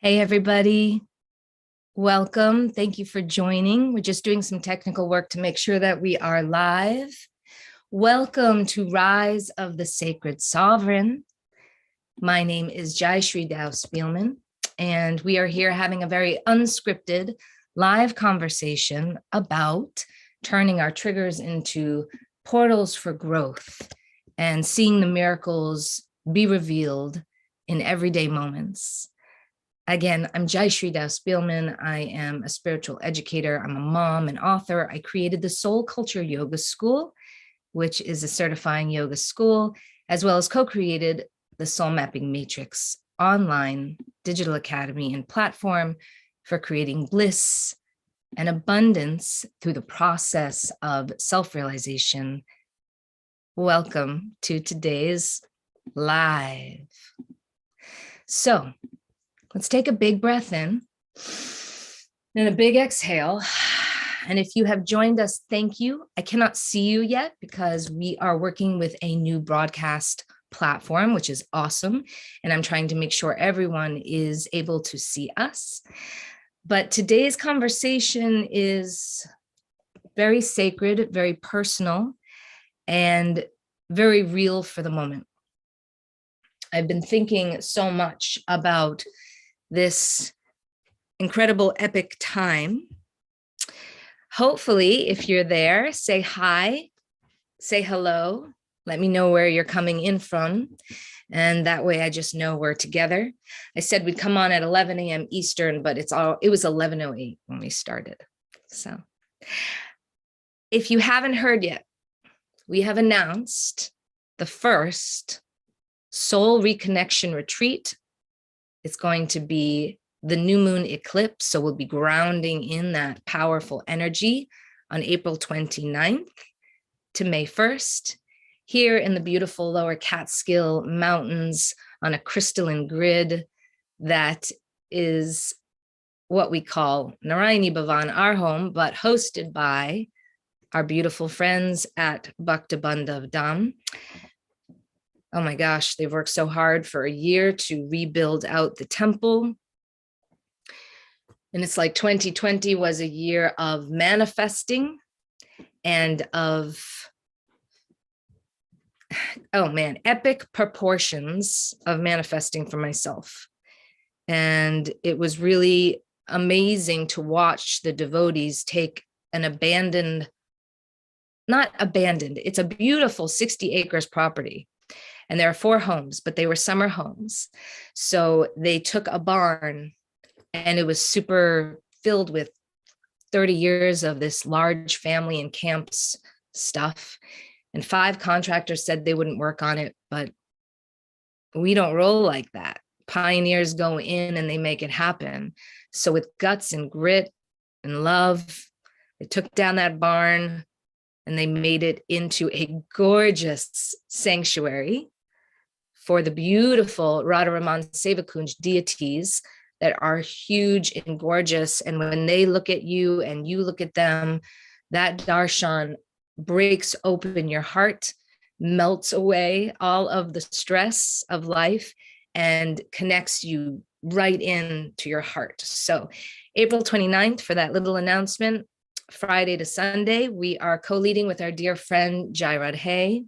Hey, everybody. Welcome. Thank you for joining. We're just doing some technical work to make sure that we are live. Welcome to Rise of the Sacred Sovereign. My name is Dow-Spielman, and we are here having a very unscripted live conversation about turning our triggers into portals for growth and seeing the miracles be revealed in everyday moments. Again, I'm Jayshree Dow-Spielman. I am a spiritual educator. I'm a mom and author. I created the Soul Culture Yoga School, which is a certifying yoga school, as well as co-created the Soul Mapping Matrix online digital academy and platform for creating bliss and abundance through the process of self-realization. Welcome to today's live. So, let's take a big breath in and a big exhale. And if you have joined us, thank you. I cannot see you yet because we are working with a new broadcast platform, which is awesome. And I'm trying to make sure everyone is able to see us. But today's conversation is very sacred, very personal, and very real for the moment. I've been thinking so much about this incredible epic time. Hopefully, if you're there, say hi, say hello, let me know where you're coming in from. And that way I just know we're together. I said we'd come on at 11 a.m. Eastern, but it was 11:08 when we started. So if you haven't heard yet, we have announced the first Soul Reconnection Retreat. It's going to be the new moon eclipse. So we'll be grounding in that powerful energy on April 29th to May 1st, here in the beautiful Lower Catskill Mountains on a crystalline grid that is what we call Narayani Bhavan, our home, but hosted by our beautiful friends at Bhakta Bandhav Dham. Oh my gosh, they've worked so hard for a year to rebuild out the temple. And it's like 2020 was a year of manifesting and of, oh man, epic proportions of manifesting for myself. And it was really amazing to watch the devotees take an not abandoned, it's a beautiful 60 acres property. And there are 4 homes, but they were summer homes. So they took a barn and it was super filled with 30 years of this large family and camps stuff. And 5 contractors said they wouldn't work on it, but we don't roll like that. Pioneers go in and they make it happen. So with guts and grit and love, they took down that barn and they made it into a gorgeous sanctuary for the beautiful Radharaman Sevakunj deities that are huge and gorgeous. And when they look at you and you look at them, that darshan breaks open your heart, melts away all of the stress of life, and connects you right into your heart. So April 29th, for that little announcement, Friday to Sunday, we are co-leading with our dear friend Jai Radhe,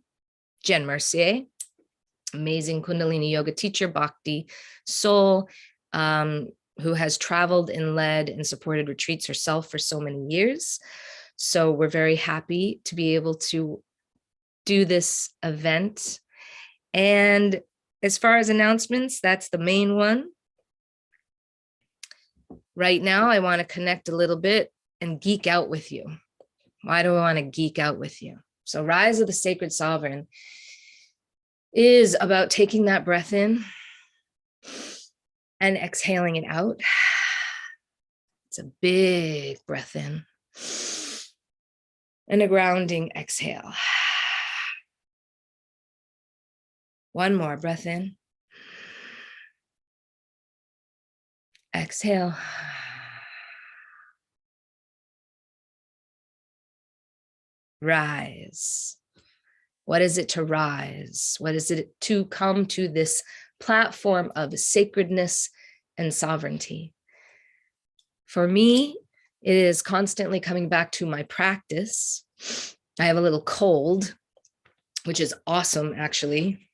Jen Mercier, amazing Kundalini yoga teacher, Bhakti soul, who has traveled and led and supported retreats herself for so many years. So we're very happy to be able to do this event. And as far as announcements, that's the main one. Right now, I want to connect a little bit and geek out with you. Why do I want to geek out with you? So Rise of the Sacred Sovereign is about taking that breath in and exhaling it out. It's a big breath in and a grounding exhale. One more breath in. Exhale. Rise. What is it to rise? What is it to come to this platform of sacredness and sovereignty. For me, it is constantly coming back to my practice. I have a little cold, which is awesome, actually.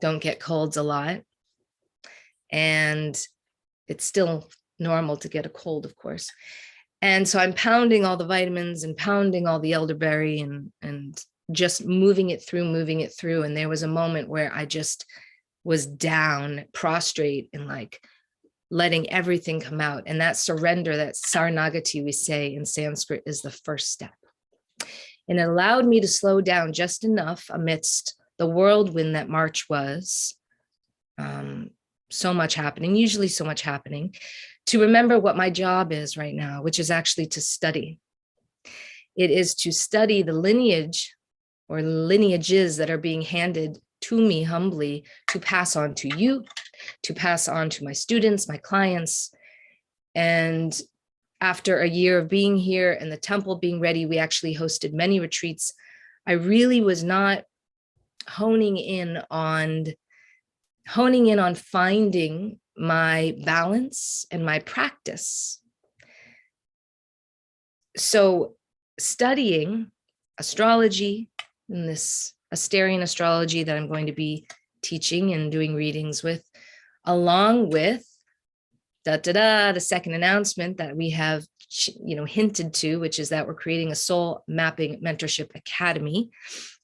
Don't get colds a lot. And it's still normal to get a cold, of course. And so I'm pounding all the vitamins and pounding all the elderberry and just moving it through. And there was a moment where I just was down, prostrate, and like letting everything come out. And that surrender, that Saranagati we say in Sanskrit, is the first step. And it allowed me to slow down just enough amidst the whirlwind that March was. So much happening, usually so much happening, to remember what my job is right now, which is actually to study. It is to study the lineage or lineages that are being handed to me humbly to pass on to you, to pass on to my students, my clients. And after a year of being here and the temple being ready, we actually hosted many retreats. I really was not honing in on finding my balance and my practice. So studying astrology and this Asterian astrology that I'm going to be teaching and doing readings with, along with the second announcement that we have, hinted to, which is that we're creating a soul mapping mentorship academy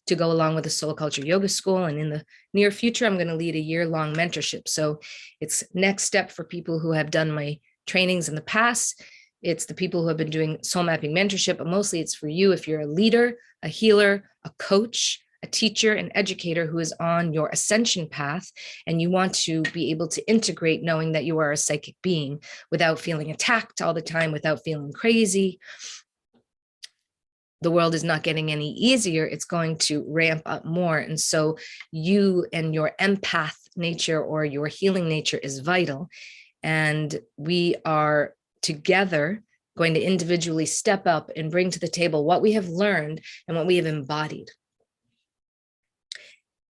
to go along with the Soul Culture Yoga School. And in the near future, I'm going to lead a year-long mentorship. So it's next step for people who have done my trainings in the past. It's the people who have been doing soul mapping mentorship, but mostly it's for you if you're a leader, a healer, a coach, a teacher, an educator who is on your ascension path, and you want to be able to integrate knowing that you are a psychic being without feeling attacked all the time, without feeling crazy. The world is not getting any easier. It's going to ramp up more. And so you and your empath nature or your healing nature is vital. And we are together going to individually step up and bring to the table what we have learned and what we have embodied.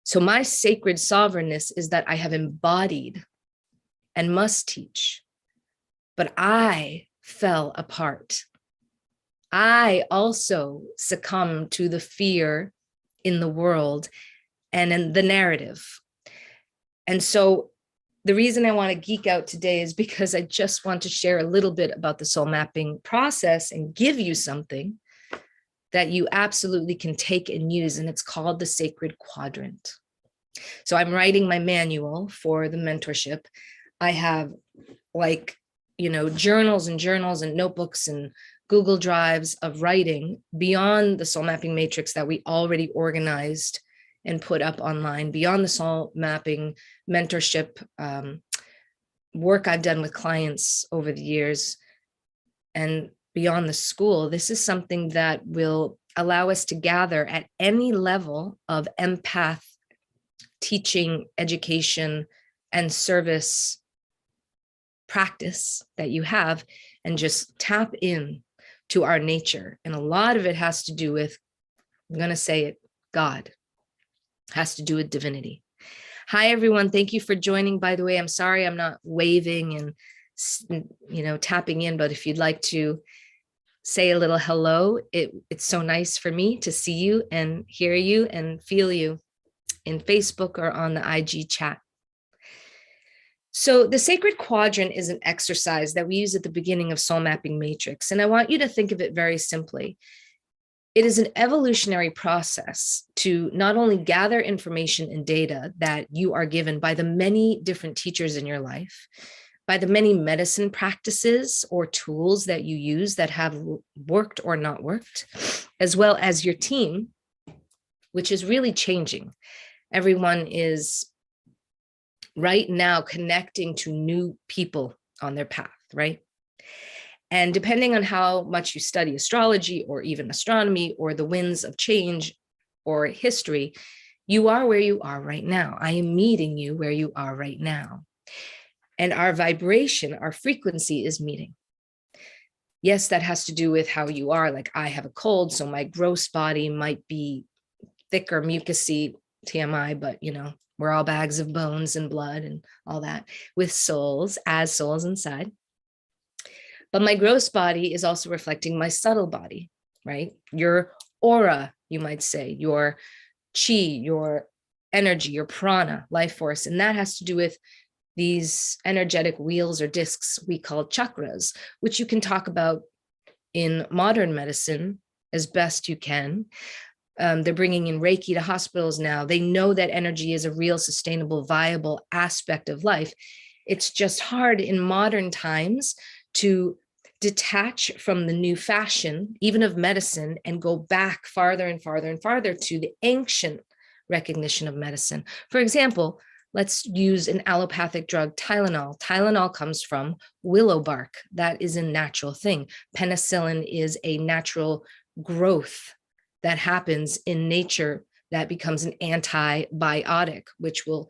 So my sacred sovereignness is that I have embodied and must teach, but I fell apart. I also succumbed to the fear in the world and in the narrative. And so the reason I want to geek out today is because I just want to share a little bit about the soul mapping process and give you something that you absolutely can take and use. And it's called the Sacred Quadrant. So I'm writing my manual for the mentorship. I have journals and notebooks and Google Drives of writing beyond the soul mapping matrix that we already organized and put up online, beyond the soul mapping mentorship work I've done with clients over the years, and beyond the school. This is something that will allow us to gather at any level of empath teaching, education, and service practice that you have, and just tap in to our nature. And a lot of it has to do with, I'm going to say it, God, has to do with divinity. Hi, everyone. Thank you for joining. By the way, I'm sorry I'm not waving and, tapping in, but if you'd like to say a little hello, it's so nice for me to see you and hear you and feel you in Facebook or on the IG chat. So the Sacred Quadrant is an exercise that we use at the beginning of Soul Mapping Matrix. And I want you to think of it very simply. It is an evolutionary process to not only gather information and data that you are given by the many different teachers in your life, by the many medicine practices or tools that you use that have worked or not worked, as well as your team, which is really changing. Everyone is right now connecting to new people on their path, right? And depending on how much you study astrology or even astronomy or the winds of change or history, you are where you are right now. I am meeting you where you are right now. And our vibration, our frequency is meeting. Yes, that has to do with how you are. Like I have a cold, so my gross body might be thicker, mucusy, TMI, but We're all bags of bones and blood and all that, with souls, as souls inside. But my gross body is also reflecting my subtle body, right? Your aura, you might say, your chi, your energy, your prana, life force. And that has to do with these energetic wheels or discs we call chakras, which you can talk about in modern medicine as best you can. They're bringing in Reiki to hospitals now. They know that energy is a real, sustainable, viable aspect of life. It's just hard in modern times to detach from the new fashion, even of medicine, and go back farther and farther and farther to the ancient recognition of medicine. For example, let's use an allopathic drug, Tylenol. Tylenol comes from willow bark. That is a natural thing. Penicillin is a natural growth that happens in nature that becomes an antibiotic, which will,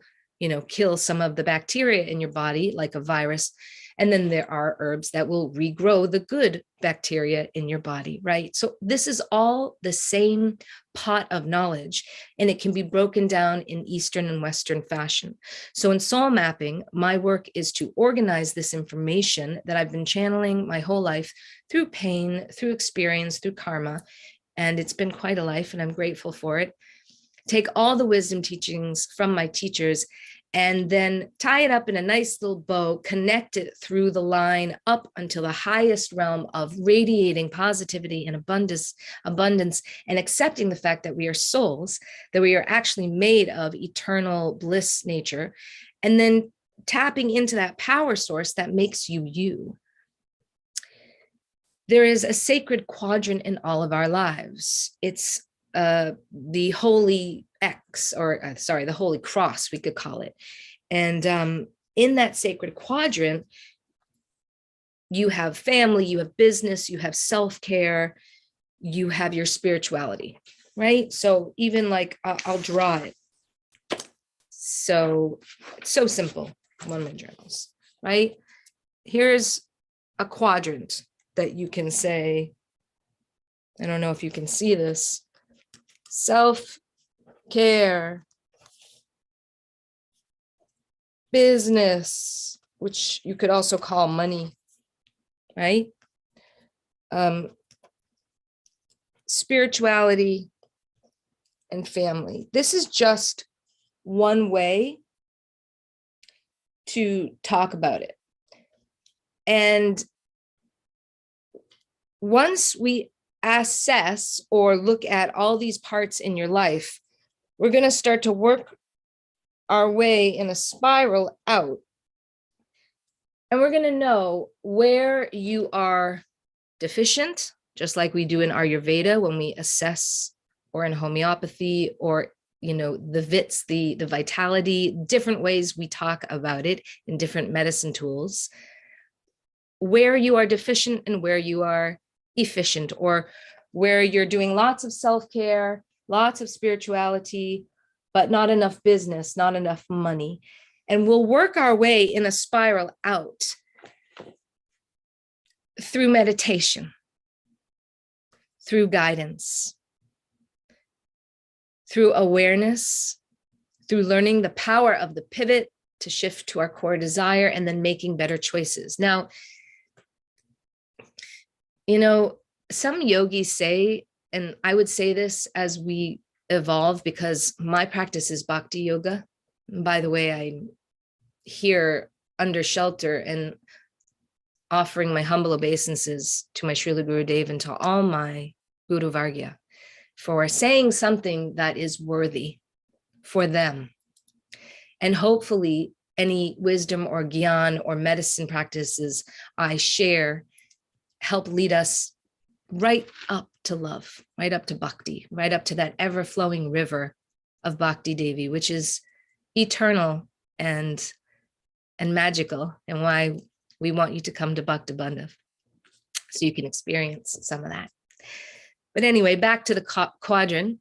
kill some of the bacteria in your body, like a virus. And then there are herbs that will regrow the good bacteria in your body, right? So this is all the same pot of knowledge, and it can be broken down in Eastern and Western fashion. So in soul mapping, my work is to organize this information that I've been channeling my whole life through pain, through experience, through karma. And it's been quite a life, and I'm grateful for it. Take all the wisdom teachings from my teachers and then tie it up in a nice little bow, connect it through the line up until the highest realm of radiating positivity and abundance, and accepting the fact that we are souls, that we are actually made of eternal bliss nature, and then tapping into that power source that makes you you. There is a sacred quadrant in all of our lives. It's the holy X, or the holy cross, we could call it. And in that sacred quadrant, you have family, you have business, you have self-care, you have your spirituality, right? So even like, I'll draw it. So it's so simple, one-man journals, right? Here's a quadrant that you can say, I don't know if you can see this, self-care, business, which you could also call money, right? Spirituality and family. This is just one way to talk about it. And once we assess or look at all these parts in your life, we're going to start to work our way in a spiral out. And we're going to know where you are deficient, just like we do in Ayurveda when we assess, or in homeopathy, or the vits, the vitality, different ways we talk about it in different medicine tools, where you are deficient and where you are efficient, or where you're doing lots of self-care, lots of spirituality, but not enough business, not enough money. And we'll work our way in a spiral out through meditation, through guidance, through awareness, through learning the power of the pivot to shift to our core desire, and then making better choices. Now, some yogis say, and I would say this as we evolve, because my practice is bhakti yoga. And by the way, I'm here under shelter and offering my humble obeisances to my Srila Gurudev and to all my Guru Vargya for saying something that is worthy for them. And hopefully any wisdom or gyan or medicine practices I share help lead us right up to love, right up to bhakti, right up to that ever-flowing river of Bhakti Devi, which is eternal and magical, and why we want you to come to Bhakti Bandhav so you can experience some of that. But anyway, back to the quadrant.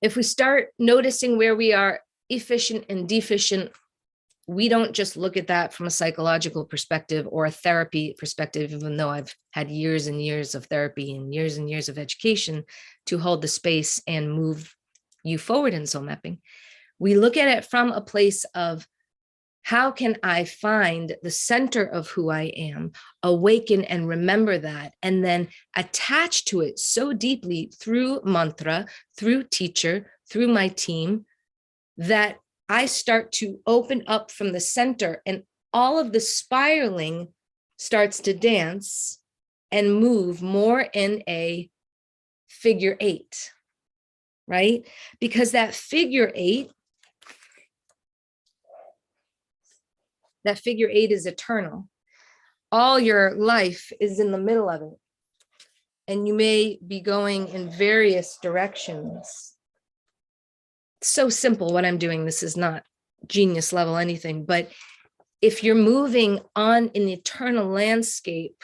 If we start noticing where we are efficient and deficient, we don't just look at that from a psychological perspective or a therapy perspective, even though I've had years and years of therapy and years of education to hold the space and move you forward in soul mapping. We look at it from a place of, how can I find the center of who I am, awaken and remember that, and then attach to it so deeply through mantra, through teacher, through my team, that I start to open up from the center, and all of the spiraling starts to dance and move more in a figure eight, right? Because that figure eight is eternal. All your life is in the middle of it. And you may be going in various directions. It's so simple what I'm doing. This is not genius level anything, but if you're moving on an eternal landscape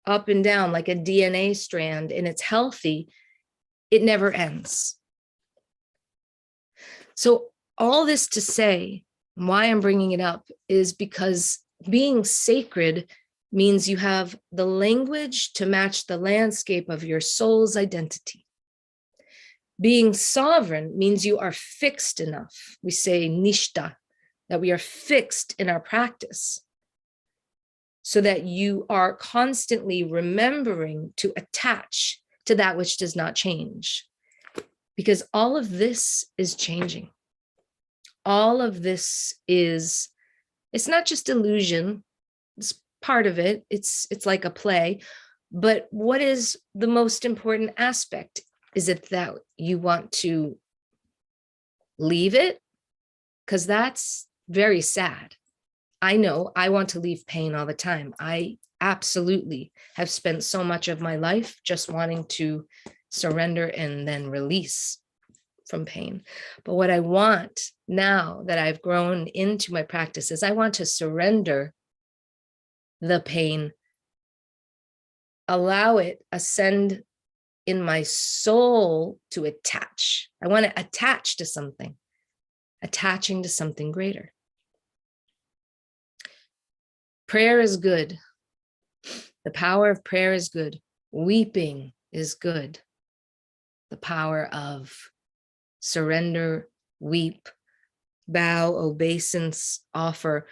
up and down like a DNA strand and it's healthy, it never ends. So all this to say, why I'm bringing it up is because being sacred means you have the language to match the landscape of your soul's identity. Being sovereign means you are fixed enough. We say nishta, that we are fixed in our practice so that you are constantly remembering to attach to that which does not change. Because all of this is changing. All of this is, it's not just illusion, it's part of it, it's like a play, but what is the most important aspect? Is it that you want to leave it? Because that's very sad. I know I want to leave pain all the time. I absolutely have spent so much of my life just wanting to surrender and then release from pain. But what I want now that I've grown into my practice is I want to surrender the pain, allow it ascend in my soul to attach. I want to attach to something, attaching to something greater. Prayer is good. The power of prayer is good. Weeping is good. The power of surrender, weep, bow, obeisance, offer.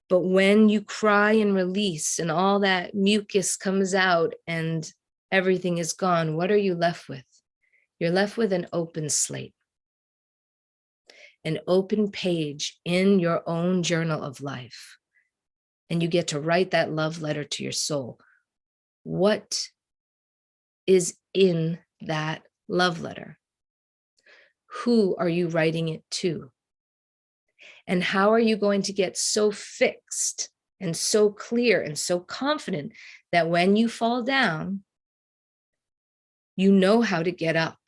But when you cry and release and all that mucus comes out and everything is gone, what are you left with? You're left with an open slate, an open page in your own journal of life. And you get to write that love letter to your soul. What is in that love letter? Who are you writing it to? And how are you going to get so fixed and so clear and so confident that when you fall down, you know how to get up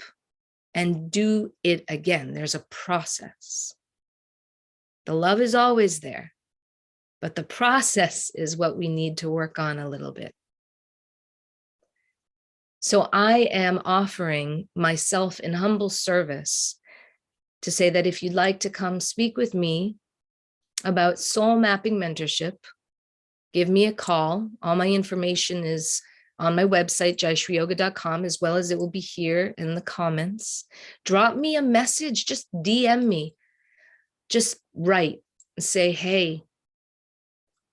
and do it again? There's a process. The love is always there, but the process is what we need to work on a little bit. So I am offering myself in humble service to say that if you'd like to come speak with me about soul mapping mentorship, give me a call. All my information is on my website, jayshriyoga.com, as well as it will be here in the comments. Drop me a message, just DM me. Just write and say, hey,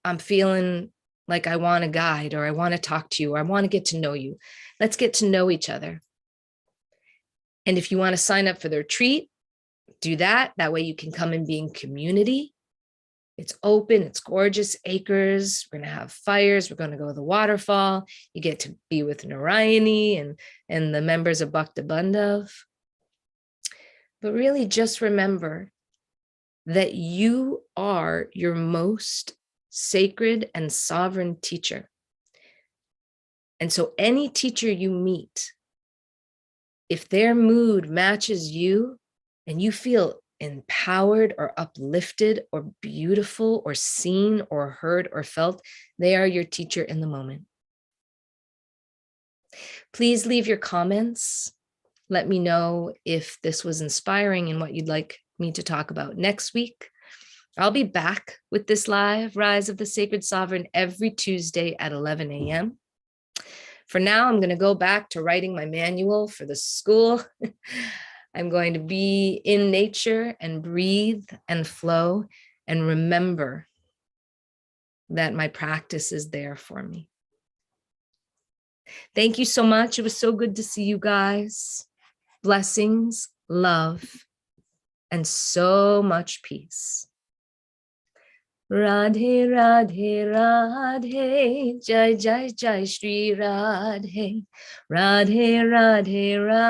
I'm feeling like I want a guide, or I want to talk to you, or I want to get to know you. Let's get to know each other. And if you want to sign up for the retreat, do that. That way you can come and be in community. It's open, it's gorgeous acres. We're going to have fires. We're going to go to the waterfall. You get to be with Narayani and the members of Bhakta Bandhav. But really just remember that you are your most sacred and sovereign teacher. And so any teacher you meet, if their mood matches you and you feel empowered or uplifted or beautiful or seen or heard or felt, they are your teacher in the moment. Please leave your comments. Let me know if this was inspiring and what you'd like me to talk about next week. I'll be back with this live Rise of the Sacred Sovereign every Tuesday at 11 a.m. For now, I'm going to go back to writing my manual for the school. I'm going to be in nature and breathe and flow and remember that my practice is there for me. Thank you so much. It was so good to see you guys. Blessings, love, and so much peace. Radhe, Radhe, Radhe, Jai, Jai, Jai, Shri Radhe, Radhe, Radhe, Radhe.